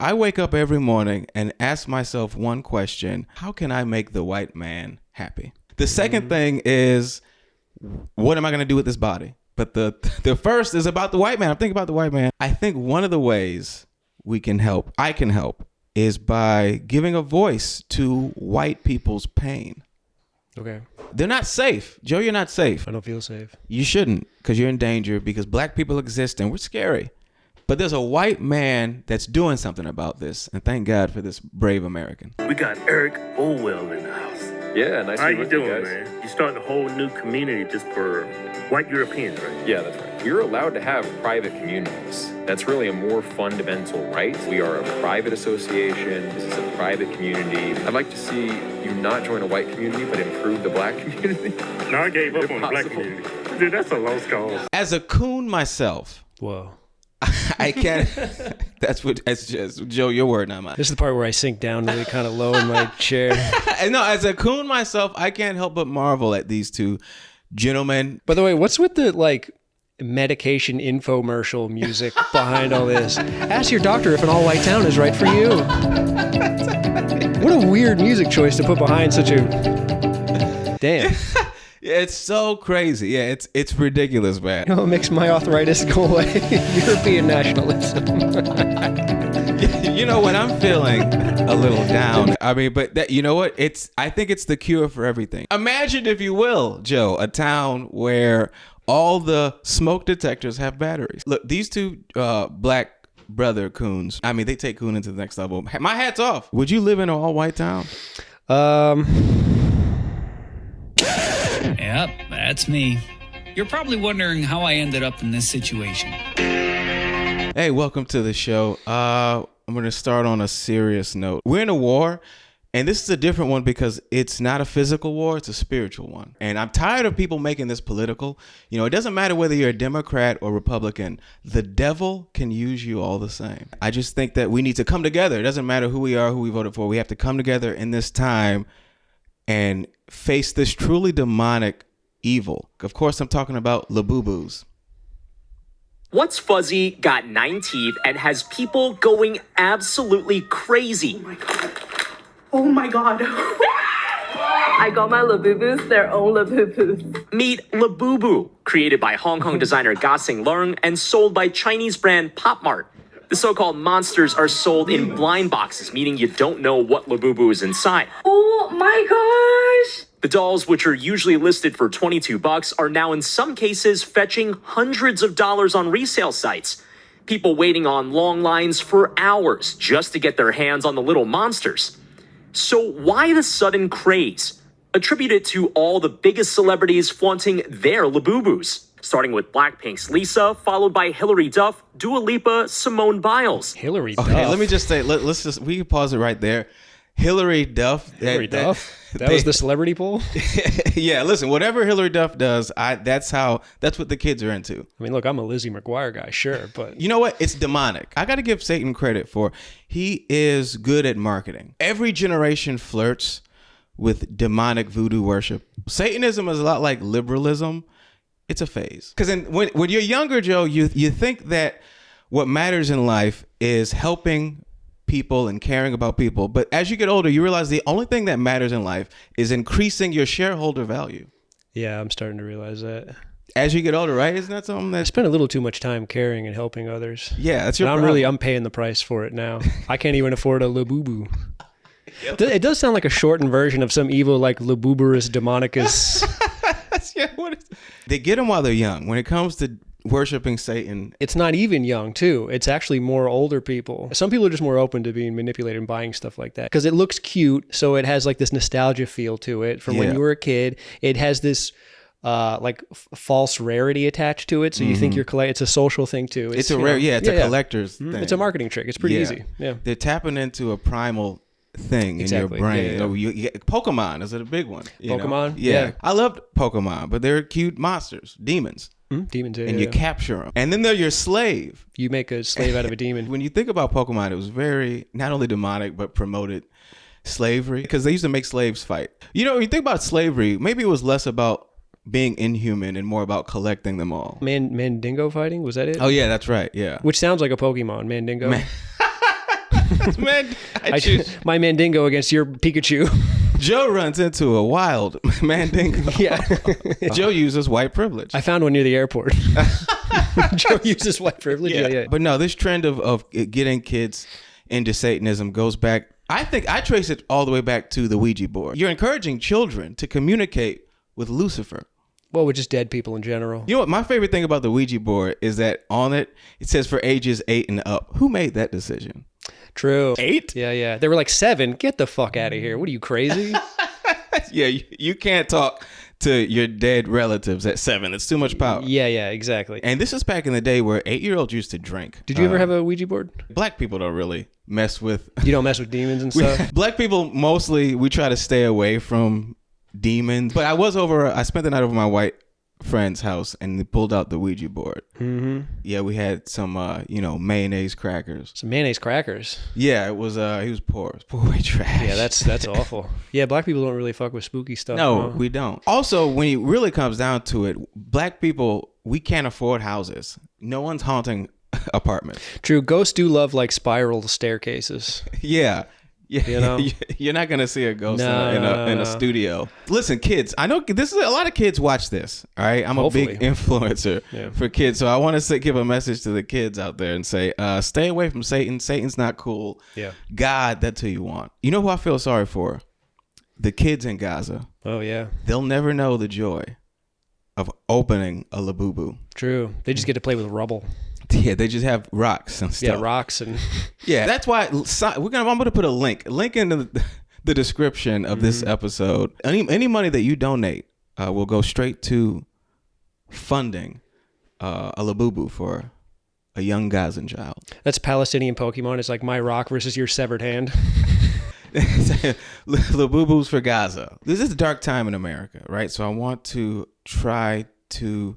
I wake up every morning and ask myself one question: how can I make the white man happy? The second thing is, what am I going to do with this body? But the first is about the white man. I'm thinking about the white man. I think one of the ways I can help, is by giving a voice to white people's pain. Okay. They're not safe. Joe, you're not safe. I don't feel safe. You shouldn't, because you're in danger, because black people exist and we're scary. But there's a white man that's doing something about this. And thank God for this brave American. We got Eric Olwell in the house. Yeah, nice to meet you How you doing, guys. man? You starting a whole new community just for white Europeans, right? Yeah, that's right. You're allowed to have private communities. That's really a more fundamental right. We are a private association. This is a private community. I'd like to see you not join a white community, but improve the black community. No, I gave up on the black community. Dude, that's a lost cause. As a coon myself, Whoa. I can't. That's just Joe, your word, not mine. This is the part where I sink down really kind of low in my chair. No, as a coon myself, I can't help but marvel at these two gentlemen. By the way, what's with the medication infomercial music behind all this? Ask your doctor if an all-white town is right for you. What a weird music choice to put behind such a... Damn. Yeah, it's so crazy. Yeah, it's ridiculous, man. You know what makes my arthritis go away? European nationalism. You know, when I'm feeling a little down, I mean, but that, you know what? I think it's the cure for everything. Imagine, if you will, Joe, a town where all the smoke detectors have batteries. Look, these two black brother coons, I mean, they take coon into the next level. My hat's off. Would you live in an all-white town? Yep, that's me. You're probably wondering how I ended up in this situation. Hey, welcome to the show. I'm going to start on a serious note. We're in a war, and this is a different one because it's not a physical war, it's a spiritual one. And I'm tired of people making this political. You know, it doesn't matter whether you're a Democrat or Republican. The devil can use you all the same. I just think that we need to come together. It doesn't matter who we are, who we voted for. We have to come together in this time and face this truly demonic evil. Of course, I'm talking about Labubus. What's fuzzy, got 9 teeth, and has people going absolutely crazy? Oh my god. I got my Labubus their own Labubus. Meet Labubu, created by Hong Kong designer Gaza Leung and sold by Chinese brand Pop Mart. The so-called monsters are sold in blind boxes, meaning you don't know what Labubu is inside. Oh my gosh. The dolls, which are usually listed for $22, are now in some cases fetching hundreds of dollars on resale sites. People waiting on long lines for hours just to get their hands on the little monsters. So why the sudden craze? Attributed to all the biggest celebrities flaunting their Labubus. Starting with Blackpink's Lisa, followed by Hilary Duff, Dua Lipa, Simone Biles. Hilary Duff. Okay, let me just say, we can pause it right there. Hilary Duff. Hilary Duff? That was the celebrity poll? Yeah, listen, whatever Hilary Duff does, that's what the kids are into. I mean, look, I'm a Lizzie McGuire guy, sure, but... You know what? It's demonic. I got to give Satan credit for, he is good at marketing. Every generation flirts with demonic voodoo worship. Satanism is a lot like liberalism. It's a phase. Because when you're younger, Joe, you think that what matters in life is helping people and caring about people. But as you get older, you realize the only thing that matters in life is increasing your shareholder value. Yeah, I'm starting to realize that. As you get older, right? Isn't that something I spend a little too much time caring and helping others. Yeah, that's your problem. I'm paying the price for it now. I can't even afford a Labubu. It does sound like a shortened version of some evil, like Labuburus Demonicus. Yeah, they get them while they're young. When it comes to worshiping Satan, it's not even young too. It's actually more older people. Some people are just more open to being manipulated and buying stuff like that because it looks cute, so it has like this nostalgia feel to it from when you were a kid. It has this false rarity attached to it, so you think you're it's a social thing too. It's a rare, it's a collector's thing. It's a marketing trick. It's pretty easy. Yeah, they're tapping into a primal thing in your brain. Yeah. You get, Pokemon is a big one. Pokemon? Yeah. I loved Pokemon, but they're cute monsters, demons. Demons, and you capture them. And then they're your slave. You make a slave out of a demon. When you think about Pokemon, it was very, not only demonic, but promoted slavery. Because they used to make slaves fight. You know, when you think about slavery, maybe it was less about being inhuman and more about collecting them all. Mandingo fighting? Was that it? Oh, yeah, that's right. Yeah. Which sounds like a Pokemon, Mandingo. Man, I choose. My Mandingo against your Pikachu. Joe runs into a wild Mandingo. Yeah. Joe uses white privilege. I found one near the airport. Joe uses white privilege. Yeah. But no, this trend of getting kids into Satanism goes back. I think I trace it all the way back to the Ouija board. You're encouraging children to communicate with Lucifer. Well, with just dead people in general. You know what? My favorite thing about the Ouija board is that on it says for ages 8 and up. Who made that decision? True. 8? Yeah. They were like 7. Get the fuck out of here. What are you, crazy? Yeah, you can't talk to your dead relatives at 7. It's too much power. Yeah, exactly. And this is back in the day where 8-year-olds used to drink. Did you ever have a Ouija board? Black people don't really mess with... You don't mess with demons and stuff? Black people, mostly, we try to stay away from demons. But I spent the night over my white friend's house and they pulled out the Ouija board. Mm-hmm. Yeah, we had some, mayonnaise crackers. Some mayonnaise crackers? Yeah, it was, he was poor. It was poor white trash. Yeah, that's awful. Yeah, black people don't really fuck with spooky stuff. No, we don't. Also, when it really comes down to it, black people, we can't afford houses. No one's haunting apartments. True. Ghosts do love like spiral staircases. Yeah. Yeah, you know? You're not gonna see a ghost in a studio. Listen, kids, I know this is a lot of kids watch this. All right, I'm a big influencer for kids, so I want to give a message to the kids out there and say, stay away from Satan. Satan's not cool. Yeah, God, that's who you want. You know who I feel sorry for? The kids in Gaza. Oh yeah, they'll never know the joy of opening a Labubu. True, they just get to play with rubble. Yeah, they just have rocks and stuff. Yeah, rocks and... Yeah, that's why I'm going to put a link in the description of this episode. Any money that you donate will go straight to funding a Labubu for a young Gazan child. That's Palestinian Pokemon. It's like my rock versus your severed hand. Labubus for Gaza. This is a dark time in America, right? So I want to try to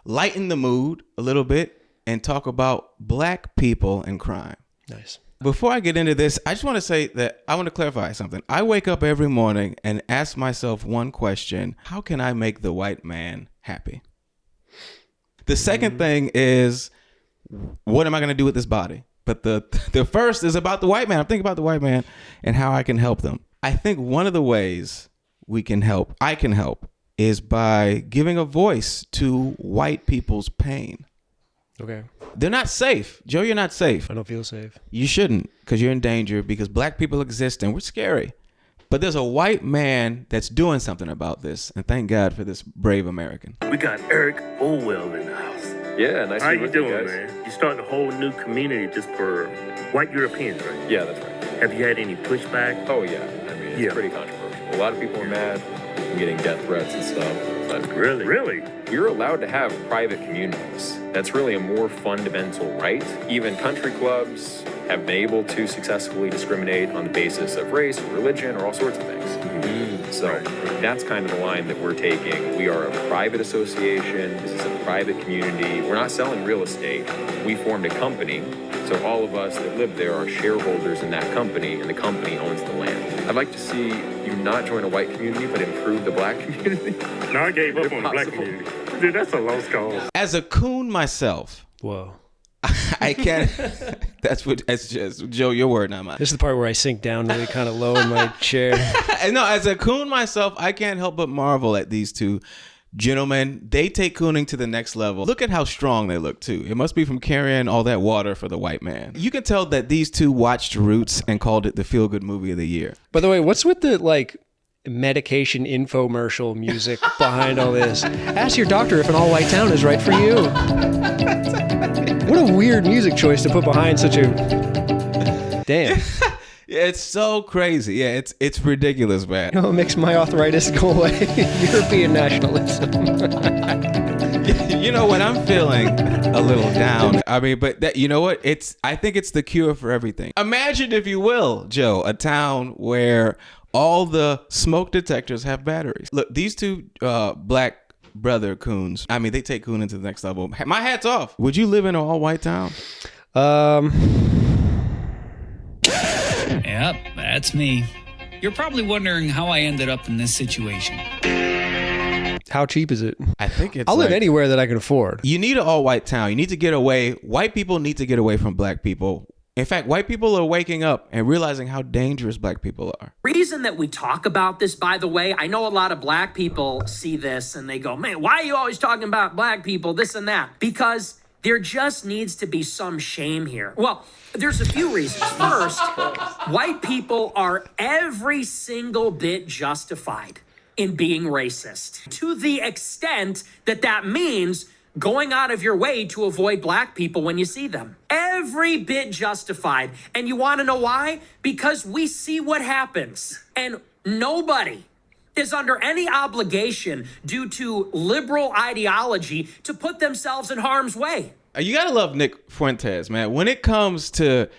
lighten the mood a little bit and talk about black people and crime. Nice. Before I get into this, I just want to say that I want to clarify something. I wake up every morning and ask myself one question: how can I make the white man happy? The second thing is, what am I going to do with this body? But the first is about the white man. I'm thinking about the white man and how I can help them. I think one of the ways I can help, is by giving a voice to white people's pain. Okay. They're not safe. Joe, you're not safe. I don't feel safe. You shouldn't, because you're in danger, because black people exist and we're scary. But there's a white man that's doing something about this, and thank God for this brave American. We got Eric Olwell in the house. Yeah, nice How to you meet you doing, guys. man? You starting a whole new community just for white Europeans, right? Yeah, that's right. Have you had any pushback? Oh, yeah. I mean, it's pretty controversial. A lot of people are mad. I'm getting death threats and stuff. But Really? We're allowed to have private communities. That's really a more fundamental right. Even country clubs have been able to successfully discriminate on the basis of race or religion or all sorts of things. So that's kind of the line that we're taking. We are a private association. This is a private community. We're not selling real estate. We formed a company. So all of us that live there are shareholders in that company, and the company owns the land. I'd like to see you not join a white community, but improve the black community. No, I gave up on the black community. Dude, that's a lost cause. As a coon myself, Whoa. I can't. That's just Joe, your word, not mine. This is the part where I sink down really kind of low in my chair. No, as a coon myself, I can't help but marvel at these two gentlemen. They take cooning to the next level. Look at how strong they look too. It must be from carrying all that water for the white man. You can tell that these two watched Roots and called it the feel-good movie of the year. By the way, what's with the medication infomercial music behind all this? Ask your doctor if an all-white town is right for you. What a weird music choice to put behind such a... Damn. Yeah, it's so crazy. Yeah, it's ridiculous, man. You know what makes my arthritis go away? European nationalism. You know, when I'm feeling a little down, I mean, but that, you know what? I think it's the cure for everything. Imagine, if you will, Joe, a town where all the smoke detectors have batteries. Look, these two black brother coons, I mean, they take cooning to the next level. My hat's off. Would you live in an all-white town? Yep, that's me. You're probably wondering how I ended up in this situation. How cheap is it? I think it's I'll live anywhere that I can afford. You need an all-white town. You need to get away. White people need to get away from black people. In fact, white people are waking up and realizing how dangerous black people are. Reason that we talk about this, by the way, I know a lot of black people see this and they go, man, why are you always talking about black people, this and that? Because there just needs to be some shame here. Well, there's a few reasons. First, white people are every single bit justified in being racist, to the extent that that means going out of your way to avoid black people when you see them. Every bit justified. And you want to know why? Because we see what happens. And nobody is under any obligation due to liberal ideology to put themselves in harm's way. You gotta love Nick Fuentes, man. When it comes to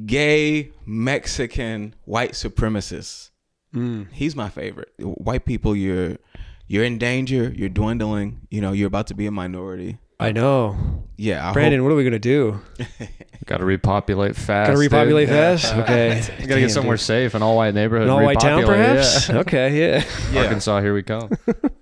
gay, Mexican, white supremacists, he's my favorite. White people, you're in danger. You're dwindling. You know, you're about to be a minority. I know. Yeah. Brandon, what are we going to do? Got to repopulate fast. Got to repopulate fast? Okay. You got to get somewhere safe, an all-white neighborhood. An all-white town, perhaps? Yeah. Okay, yeah. Arkansas, here we come.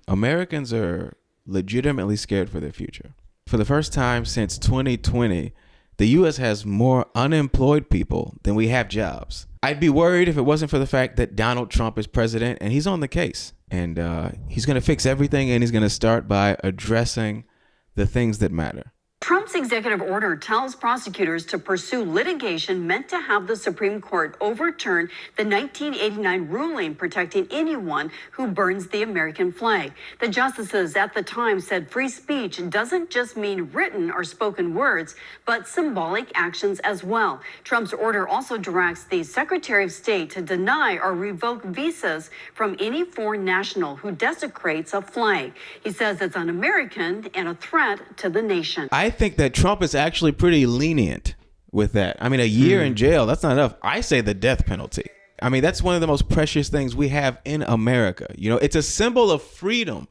Americans are legitimately scared for their future. For the first time since 2020, the U.S. has more unemployed people than we have jobs. I'd be worried if it wasn't for the fact that Donald Trump is president and he's on the case. And he's going to fix everything, and he's going to start by addressing the things that matter. Trump's executive order tells prosecutors to pursue litigation meant to have the Supreme Court overturn the 1989 ruling protecting anyone who burns the American flag. The justices at the time said free speech doesn't just mean written or spoken words, but symbolic actions as well. Trump's order also directs the Secretary of State to deny or revoke visas from any foreign national who desecrates a flag. He says it's un-American and a threat to the nation. I think that Trump is actually pretty lenient with that. I mean, a year in jail, that's not enough. I say the death penalty. I mean, that's one of the most precious things we have in America. You know, it's a symbol of freedom.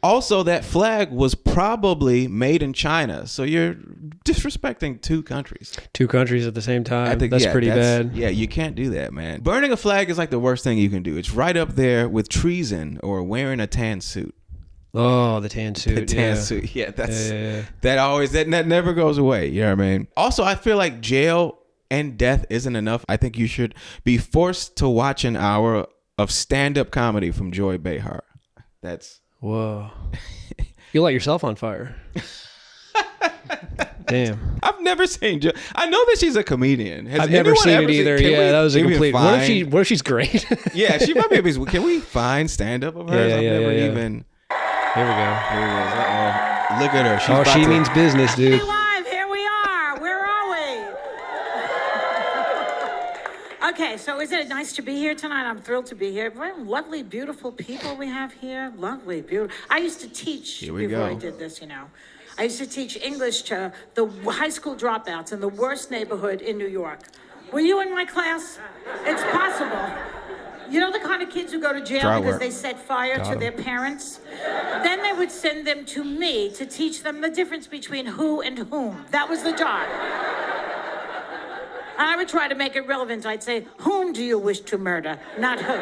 Also, that flag was probably made in China. So you're disrespecting two countries. Two countries at the same time. I think, that's pretty bad. Yeah, you can't do that, man. Burning a flag is like the worst thing you can do. It's right up there with treason or wearing a tan suit. Oh, the tan suit. The tan suit. Yeah, that never goes away. You know what I mean? Also, I feel like jail and death isn't enough. I think you should be forced to watch an hour of stand-up comedy from Joy Behar. That's... Whoa. You light yourself on fire. Damn. I've never seen Joy. I know that she's a comedian. I've never seen it either. Yeah, that was a complete... What if she's great? Yeah, she might be... Can we find stand-up of hers? I've never even... Here we go. Uh-oh. Look at her. She means business, dude. Live. Here we are. Where are we? Okay, so isn't it nice to be here tonight? I'm thrilled to be here. What lovely, beautiful people we have here. Lovely, beautiful. I used to teach before I did this, you know. I used to teach English to the high school dropouts in the worst neighborhood in New York. Were you in my class? It's possible. You know the kind of kids who go to jail because they set fire to their parents? Then they would send them to me to teach them the difference between who and whom. That was the job. I would try to make it relevant. I'd say, whom do you wish to murder, not who?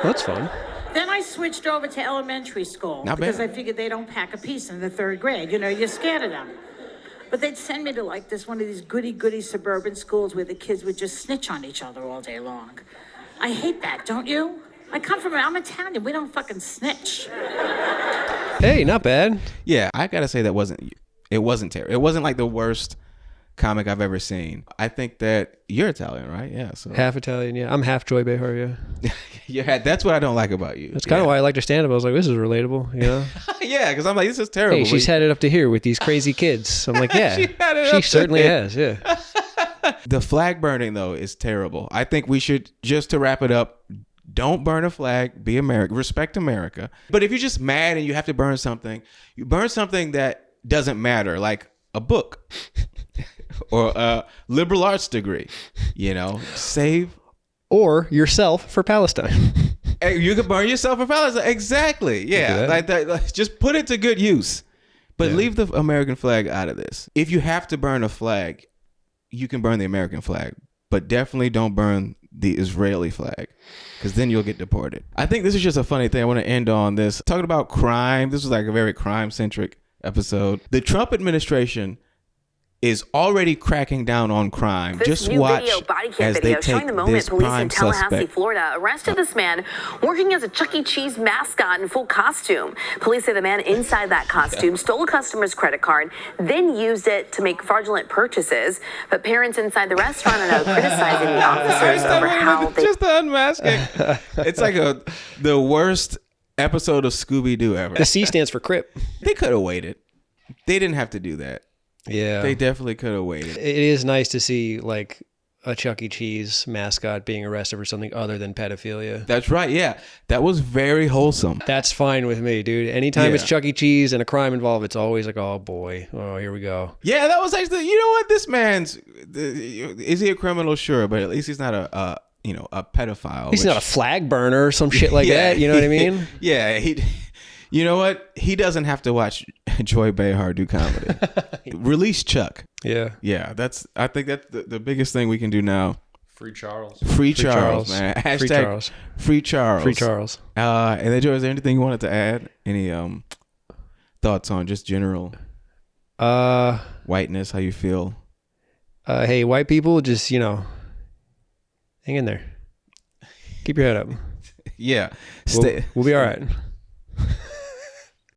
That's fun. Then I switched over to elementary school because I figured they don't pack a piece in the third grade. You know, you're scared of them. But they'd send me to one of these goody-goody suburban schools where the kids would just snitch on each other all day long. I hate that, don't you? I'm Italian. We don't fucking snitch. Hey, not bad. Yeah, I gotta say it wasn't terrible. It wasn't like the worst comic I've ever seen. I think that you're Italian, right? Yeah. So half Italian, yeah. I'm half Joy Behar, yeah. Yeah, that's what I don't like about you. That's kind of why I like to stand up. I was like, this is relatable, you know? Yeah, because I'm like, this is terrible. Hey, she's had it up to here with these crazy kids. I'm like, yeah, she certainly has, yeah. The flag burning, though, is terrible. I think we should, just to wrap it up, don't burn a flag, be American, respect America. But if you're just mad and you have to burn something, you burn something that doesn't matter, like a book or a liberal arts degree, you know, save. Or yourself for Palestine. Hey, you could burn yourself for Palestine. Exactly. Yeah. Like, just put it to good use. But leave the American flag out of this. If you have to burn a flag, you can burn the American flag, but definitely don't burn the Israeli flag, because then you'll get deported. I think this is just a funny thing. I want to end on this. Talking about crime. This was like a very crime-centric episode. The Trump administration is already cracking down on crime. This Just new watch video, body cam as they video, take showing the moment this police in prime Tallahassee, suspect. Florida, arrested this man working as a Chuck E. Cheese mascot in full costume. Police say the man inside that costume stole a customer's credit card, then used it to make fraudulent purchases. But parents inside the restaurant are now criticizing the officers over how they... Just the unmasking. It's like the worst episode of Scooby-Doo ever. The C stands for Crip. They could have waited. They didn't have to do that. Yeah. They definitely could have waited. It is nice to see like a Chuck E. Cheese mascot being arrested for something other than pedophilia. That's right. Yeah. That was very wholesome. That's fine with me, dude. Anytime it's Yeah. Chuck E. Cheese and a crime involved, it's always like, oh boy, oh, here we go. Yeah, that was actually, you know what? This man's, is he a criminal? Sure. But at least he's not a pedophile. He's not a flag burner or some shit like that. You know what I mean? Yeah. You know what? He doesn't have to watch Joy Behar do comedy. Release Chuck. Yeah. Yeah. I think that's the biggest thing we can do now. Free Charles. Free Charles, man. Hashtag Free Charles. Free Charles. Free Charles. And then Joe, is there anything you wanted to add? Any thoughts on just general whiteness? How you feel? Hey, white people, just, hang in there. Keep your head up. Yeah. We'll be all right.